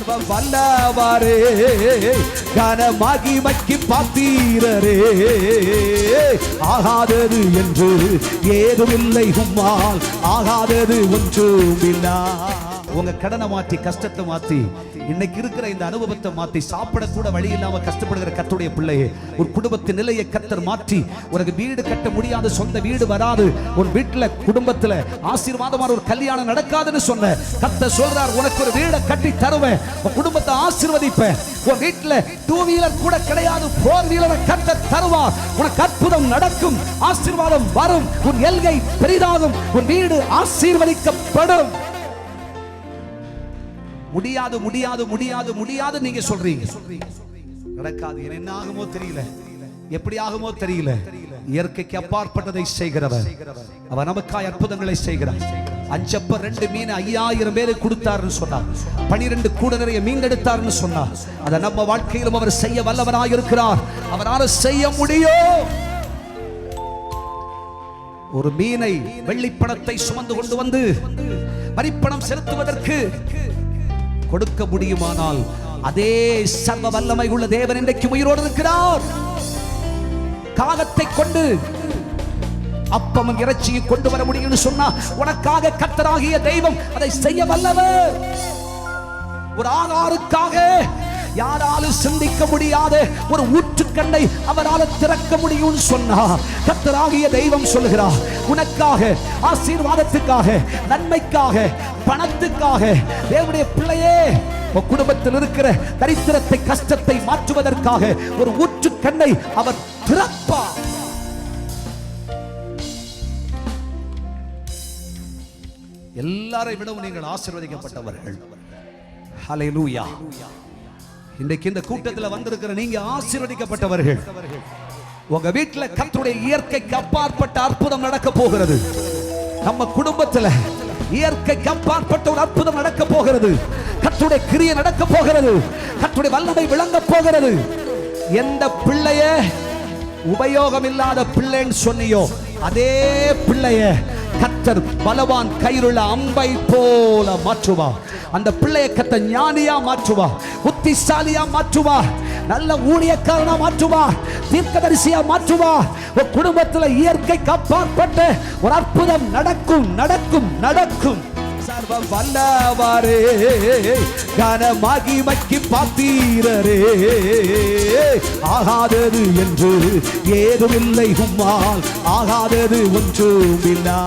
சர்வ வல்லவரே, கன மகிமைக்கு பாத்திரரே, ஆகாதது என்று ஏதுமில்லை உம்மால், ஆகாதது ஒன்றுமில்லா. உங்க கடனை மாற்றி, கஷ்டத்தை மாற்றி, இன்னைக்கு இருக்கிற இந்த அனுபவத்தை மாற்றி, சாப்பிட கூட வழி இல்லாம கஷ்டப்படுகிற கர்த்தருடைய பிள்ளையே, ஒரு குடும்பத்தின் நிலையை கர்த்தர் மாற்றி, உனக்கு வீடு கட்ட முடியாது, சொந்த வீடு வராது, ஒரு வீட்டுல குடும்பத்துல ஆசீர்வாதமான ஒரு கல்யாணம் நடக்காதுன்னு சொன்ன கர்த்தர் சொல்றார், உனக்கு ஒரு வீடை கட்டி தருவேன், உன் குடும்பத்தை ஆசீர்வதிப்பேன், உன் வீட்டுல 2 வீலர் கூட கிடையாது, 4 வீலரை கர்த்தர் தருவார், உனக்கு அற்புதம் நடக்கும், ஆசீர்வாதம் வரும், உன் எல்கை பெரிதாகும், உன் வீடு ஆசீர்வதிக்கப்படும். முடியாது முடியாது முடியாது முடியாது நீங்க சொல்றீங்க, நடக்காது. என்ன ஆகுமோ தெரியல, எப்படி ஆகுமோ தெரியல. இயற்கைக்கு அப்பாற்பட்டதை செய்கிறவர், அவர் நமக்காய் அற்புதங்களை செய்கிறார். 5 அப்பம் 2 மீன் 5000 பேருக்கு கொடுத்தாருன்னு சொன்னார், 12 கூட நிறைய மீன் எடுத்தாருன்னு சொன்னார். அதை நம்ம வாழ்க்கையிலும் அவர் செய்ய வல்லவராக இருக்கிறார், அவரால் செய்ய முடியும். ஒரு மீனை வெள்ளிப்பணத்தை சுமந்து கொண்டு வந்து வரிப்பணம் செலுத்துவதற்கு கொடுக்க முடியுமானால், அதே சர்வ வல்லமை உள்ள தேவன் இன்றைக்கு உயிரோடு இருக்கிறார். காகத்தை கொண்டு அப்பமும் இறைச்சியை கொண்டு வர முடியும்னு சொன்னா, உனக்காக கர்த்தராகிய தெய்வம் அதை செய்ய வல்லவர். ஒரு ஆகாருக்காக யாராலும் சிந்திக்க முடியாத ஒரு ஊற்றுக்கண்ணை அவரால் திறக்க முடியும்னு சொன்னா, கர்த்தராகிய தெய்வம் சொல்லுகிறார், உனக்காக, ஆசீர்வாதத்துக்காக, நன்மைக்காக, பணத்துக்காக, தேவனுடைய பிள்ளையே, உன் குடும்பத்தில் இருக்கிற தரித்திரத்தை, கஷ்டத்தை மாற்றுவதற்காக ஒரு ஊற்றுக்கண்ணை அவர் திறப்பார். எல்லாரை விடவும் நீங்கள் ஆசீர்வதிக்கப்பட்டவர்கள். ஹல்லேலூயா. இன்றைக்கு இந்த கூட்டத்தில் வந்திருக்கிற நீங்க ஆசீர்வதிக்கப்பட்டவர்கள். உங்க வீட்டில் கர்த்தருடைய இயற்கைக்கு அப்பாற்பட்ட அற்புதம் நடக்க போகிறது. நம்ம குடும்பத்தில் இயற்கைக்கு அப்பாற்பட்ட ஒரு அற்புதம் நடக்க போகிறது. கர்த்தருடைய கிரியை நடக்க போகிறது. கர்த்தருடைய வல்லமை விளங்க போகிறது. எந்த பிள்ளைய உபயோகம் இல்லாத பிள்ளைன்னு சொன்னியோ, அதே பிள்ளைய கர்த்தர் பலவான் கையிலுள்ள அம்பை போல மாற்றுவா. அந்த பிள்ளையை கர்த்தர் ஞானியா மாற்றுவா, புத்திசாலியா மாற்றுவா, நல்ல ஊழியக்காரனா மாற்றுவா, தீர்க்கதரிசியா மாற்றுவா. ஒரு குடும்பத்தில் இயற்கைக்கு அப்பாற்பட்ட ஒரு அற்புதம் நடக்கும் நடக்கும் நடக்கும். சர்வ வல்லவரே, கன மகிமைக்கு பாத்திரரே, ஆகாதது என்று ஏதுமில்லை உம்மால், ஆகாதது ஒன்றுமில்லா.